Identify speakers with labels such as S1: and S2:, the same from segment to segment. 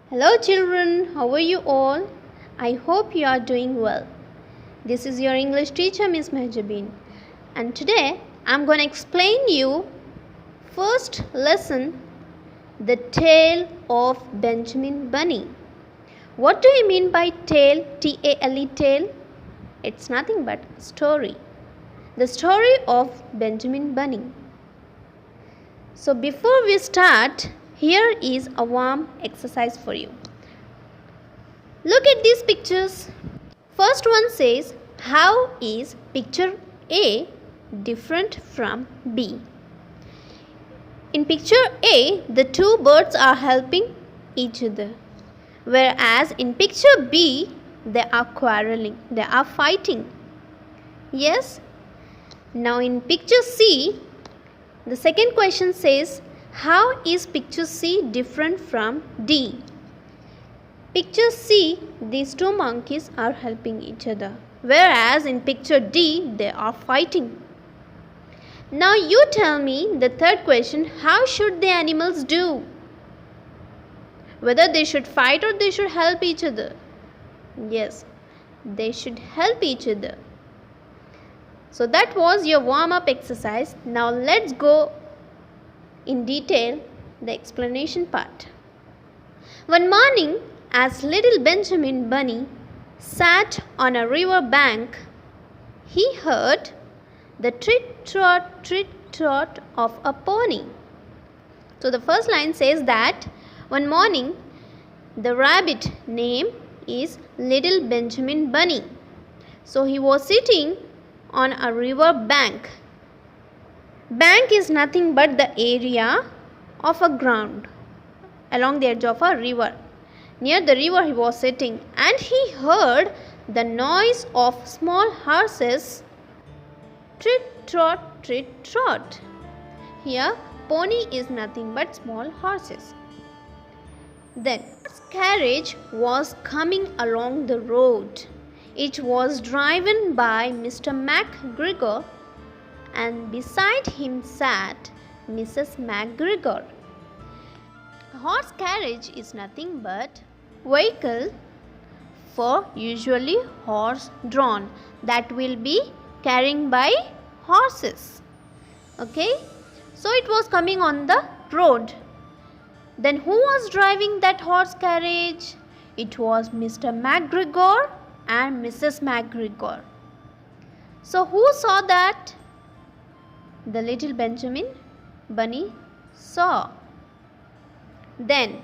S1: Hello children, how are you all? I hope you are doing well. This is your English teacher Miss Mehjabin, and today I'm going to explain you first lesson, The Tale of Benjamin Bunny. What do you mean by tale, T-A-L-E, tale? It's nothing but story. The story of Benjamin Bunny. So before we start, here is a warm exercise for you. Look at these pictures. First one says, how is picture A different from B? In picture A, the two birds are helping each other. Whereas in picture B, they are quarreling, they are fighting. Yes? Now in picture C, the second question says, how is picture C different from D? Picture C, these two monkeys are helping each other, whereas in picture D, they are fighting. Now you tell me the third question, how should the animals do? Whether they should fight or they should help each other? Yes, they should help each other. So that was your warm-up exercise. Now let's go in detail the explanation part. One morning, as little Benjamin Bunny sat on a river bank, he heard the treat-trot of a pony. So the first line says that one morning the rabbit name is Little Benjamin Bunny. So he was sitting on a river bank. Bank is nothing but the area of a ground along the edge of a river. Near the river he was sitting, and he heard the noise of small horses treat-trot, treat-trot. Here pony is nothing but small horses. Then his carriage was coming along the road. It was driven by Mr. MacGregor, and beside him sat Mrs. MacGregor. A horse carriage is nothing but vehicle for usually horse drawn, that will be carrying by horses. Okay, so it was coming on the road. Then who was driving that horse carriage? It was Mr. MacGregor and Mrs. MacGregor. So who saw that? The little Benjamin Bunny saw. Then,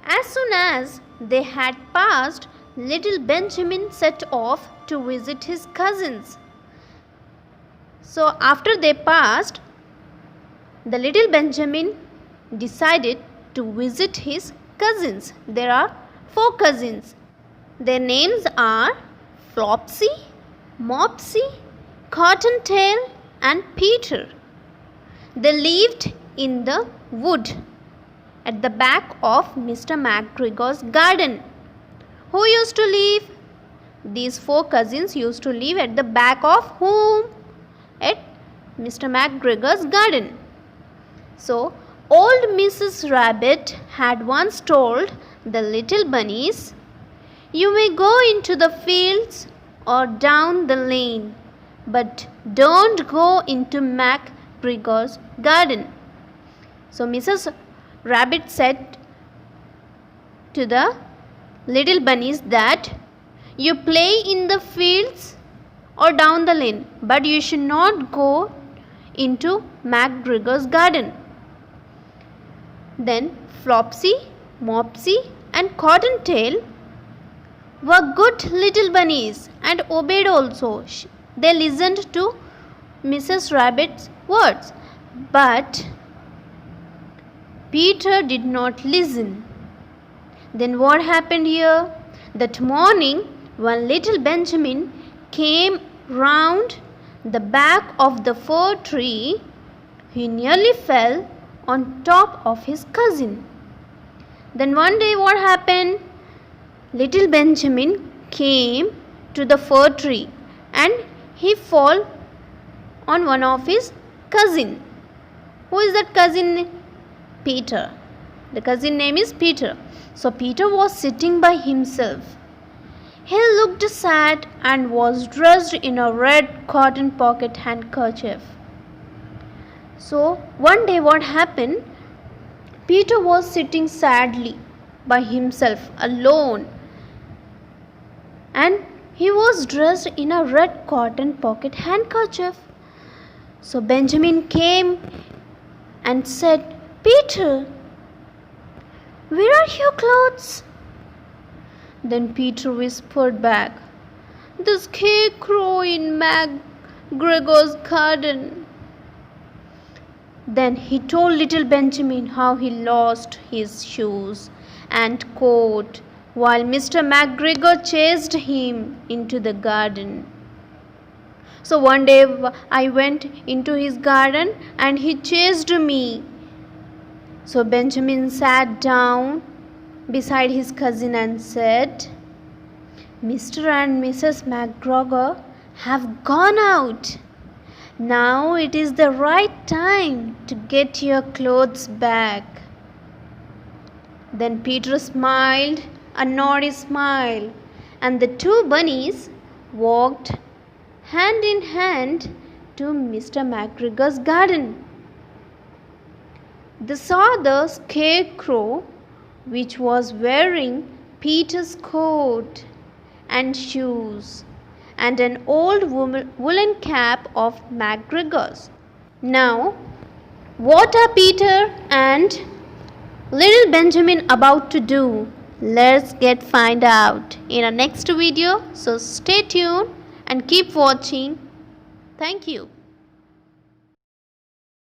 S1: as soon as they had passed, little Benjamin set off to visit his cousins. So after they passed, the little Benjamin decided to visit his cousins. There are 4 cousins. Their names are Flopsy, Mopsy, Cottontail and Peter. They lived in the wood at the back of Mr. MacGregor's garden. Who used to live? These 4 cousins used to live at the back of whom? At Mr. MacGregor's garden. So, old Mrs. Rabbit had once told the little bunnies, "You may go into the fields or down the lane, but don't go into MacGregor's garden." So Mrs. Rabbit said to the little bunnies that you play in the fields or down the lane, but you should not go into MacGregor's garden. Then Flopsy, Mopsy and Cottontail were good little bunnies and obeyed also. They listened to Mrs. Rabbit's words. But Peter did not listen. Then what happened here? That morning, when little Benjamin came round the back of the fir tree, he nearly fell on top of his cousin. Then one day what happened? Little Benjamin came to the fir tree and he fell on one of his cousin. Who is that cousin? Peter. The cousin name is Peter. So Peter was sitting by himself. He looked sad and was dressed in a red cotton pocket handkerchief. So one day what happened? Peter was sitting sadly by himself alone, and he was dressed in a red cotton pocket handkerchief. So Benjamin came and said, "Peter, where are your clothes?" Then Peter whispered back, "The scarecrow in MacGregor's garden." Then he told little Benjamin how he lost his shoes and coat while Mr. MacGregor chased him into the garden. So one day I went into his garden and he chased me. So Benjamin sat down beside his cousin and said, "Mr. and Mrs. MacGregor have gone out. Now it is the right time to get your clothes back." Then Peter smiled a naughty smile, and the two bunnies walked hand in hand to Mr. MacGregor's garden. They saw the scarecrow, which was wearing Peter's coat and shoes and an old woolen cap of MacGregor's. Now, what are Peter and little Benjamin about to do? Let's find out in our next video. So stay tuned and keep watching. Thank you.